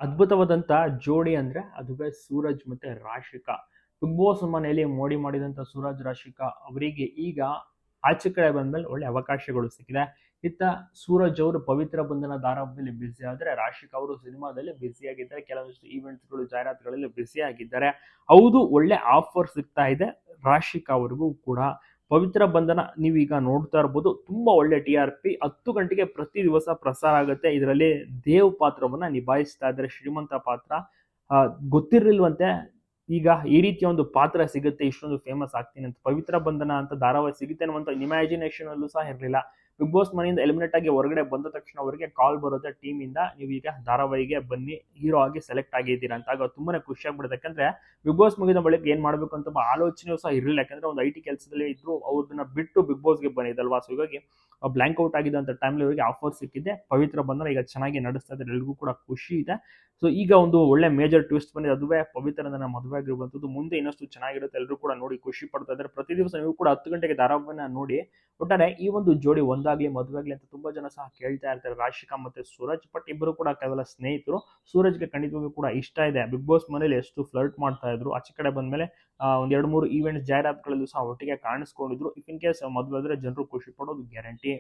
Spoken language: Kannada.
ಅದ್ಭುತವಾದಂತ ಜೋಡಿ ಅಂದ್ರೆ ಅದುವೇ ಸೂರಜ್ ಮತ್ತೆ ರಾಶಿಕಾ. ಬಿಗ್ ಬಾಸ್ ಮನೆಯಲ್ಲಿ ಮೋಡಿ ಮಾಡಿದಂತ ಸೂರಜ್ ರಾಶಿಕಾ ಅವರಿಗೆ ಈಗ ಆಚೆ ಕಡೆ ಬಂದ್ಮೇಲೆ ಒಳ್ಳೆ ಅವಕಾಶಗಳು ಸಿಕ್ಕಿದೆ. ಇತ್ತ ಸೂರಜ್ ಅವರು ಪವಿತ್ರ ಬಂಧನ ಧಾರಾವಾಹಿಯಲ್ಲಿ ಬ್ಯುಸಿ ಆದ್ರೆ ರಾಶಿಕಾ ಅವರು ಸಿನಿಮಾದಲ್ಲಿ ಬ್ಯುಸಿ ಆಗಿದ್ದಾರೆ. ಕೆಲವೊಂದಿಷ್ಟು ಈವೆಂಟ್ಸ್ಗಳು ಜಾಹೀರಾತುಗಳಲ್ಲಿ ಬ್ಯುಸಿ ಆಗಿದ್ದಾರೆ. ಹೌದು, ಒಳ್ಳೆ ಆಫರ್ ಸಿಗ್ತಾ ಇದೆ ರಾಶಿಕಾ ಅವ್ರಿಗೂ ಕೂಡ. ಪವಿತ್ರ ಬಂಧನ ನೀವೀಗ ನೋಡ್ತಾ ಇರ್ಬೋದು, ತುಂಬಾ ಒಳ್ಳೆ TRP. 10 ಗಂಟೆಗೆ ಪ್ರತಿ ದಿವಸ ಪ್ರಸಾರ ಆಗುತ್ತೆ. ಇದರಲ್ಲಿ ದೇವ್ ಪಾತ್ರವನ್ನ ನಿಭಾಯಿಸ್ತಾ ಇದ್ದಾರೆ, ಶ್ರೀಮಂತ ಪಾತ್ರ. ಗೊತ್ತಿರ್ಲಿಲ್ವಂತೆ ಈಗ ಈ ರೀತಿಯ ಒಂದು ಪಾತ್ರ ಸಿಗುತ್ತೆ, ಇಷ್ಟೊಂದು ಫೇಮಸ್ ಆಗ್ತೀನಿ ಅಂತ. ಪವಿತ್ರ ಬಂಧನ ಅಂತ ಧಾರಾವಾಹಿ ಸಿಗುತ್ತೆ ಅನ್ನುವಂತ ಇಮ್ಯಾಜಿನೇಷನ್ ಅಲ್ಲೂ ಸಹ ಇರಲಿಲ್ಲ. ಬಿಗ್ ಬಾಸ್ ಮನೆಯಿಂದ ಎಲಿಮಿನೇಟ್ ಆಗಿ ಹೊರಗಡೆ ಬಂದ ತಕ್ಷಣ ಅವರಿಗೆ ಕಾಲ್ ಬರುತ್ತೆ ಟೀಮ್ ಇಂದ, ನೀವು ಈಗ ಧಾರಾವಾಹಿಗೆ ಬನ್ನಿ, ಹೀರೋ ಆಗಿ ಸೆಲೆಕ್ಟ್ ಆಗಿದ್ದೀರಾ ಅಂತ. ಆಗ ತುಂಬಾನೇ ಖುಷಿ ಆಗ್ಬಿಡುತ್ತೆ. ಯಾಕಂದ್ರೆ ಬಿಗ್ ಬಾಸ್ ಮುಗಿದ ಬಳಿಕ ಏನ್ ಮಾಡ್ಬೇಕು ಅಂತ ಆಲೋಚನೆಯೂ ಸಹ ಇರಲಿಲ್ಲ. ಯಾಕಂದ್ರೆ ಒಂದು IT ಕೆಲಸದಲ್ಲಿ ಇದ್ರು, ಅವ್ರನ್ನ ಬಿಟ್ಟು ಬಿಗ್ ಬಾಸ್ಗೆ ಬಂದಿದ್ದಲ್ವಾ. ಸೊ ಹೀಗಾಗಿ ಬ್ಲಾಂಕ್ ಔಟ್ ಆಗಿದ್ದಂತ ಟೈಮ್ಲಿ ಅವರಿಗೆ ಆಫರ್ ಸಿಕ್ಕಿದೆ. ಪವಿತ್ರ ಬಂಧನ ಈಗ ಚೆನ್ನಾಗಿ ನಡೆಸ್ತಾ ಇದ್ದಾರೆ, ಎಲ್ರಿಗೂ ಕೂಡ ಖುಷಿ ಇದೆ. ಸೊ ಈಗ ಒಂದು ಒಳ್ಳೆ ಮೇಜರ್ ಟ್ವಿಸ್ಟ್ ಬಂದಿದೆ, ಅದುವೇ ಪವಿತ್ರನ ಮದುವೆ ಆಗಿರುವಂತದ್ದು. ಮುಂದೆ ಇನ್ನಷ್ಟು ಚೆನ್ನಾಗಿರುತ್ತೆ, ಎಲ್ಲರೂ ಕೂಡ ನೋಡಿ ಖುಷಿ ಪಡ್ತಾ ಇದ್ದಾರೆ. ಪ್ರತಿ ದಿವಸ ನೀವು ಕೂಡ 10 ಗಂಟೆಗೆ ಧಾರಾವಾಹಿನ ನೋಡಿ. ಒಟ್ಟಾರೆ ಈ ಒಂದು ಜೋಡಿ ಒಂದಾಗ್ಲಿ, ಮದುವೆ ಆಗ್ಲಿ ಅಂತ ತುಂಬಾ ಜನ ಸಹ ಕೇಳ್ತಾ ಇರ್ತಾರೆ, ರಾಶಿಕಾ ಮತ್ತೆ ಸೂರಜ್. ಬಟ್ ಇಬ್ಬರು ಕೂಡ ಕೇವಲ ಸ್ನೇಹಿತರು. ಸೂರಜ್ಗೆ ಖಂಡಿತವಾಗ್ಲೂ ಕೂಡ ಇಷ್ಟ ಇದೆ. ಬಿಗ್ ಬಾಸ್ ಮನೇಲಿ ಎಷ್ಟು ಫ್ಲರ್ಟ್ ಮಾಡ್ತಾ ಇದ್ರು, ಆಚೆ ಕಡೆ ಬಂದ್ಮೇಲೆ ಒಂದ್ 2-3 ಈವೆಂಟ್ಸ್ ಜಾಹೀರಾತುಗಳಲ್ಲೂ ಸಹ ಒಟ್ಟಿಗೆ ಕಾಣಿಸ್ಕೊಂಡಿದ್ರು. ಇಫ್ ಇನ್ ಕೇಸ್ ಮದುವೆ ಆದ್ರೆ ಜನರು ಖುಷಿ ಪಡೋದು ಗ್ಯಾರಂಟಿ.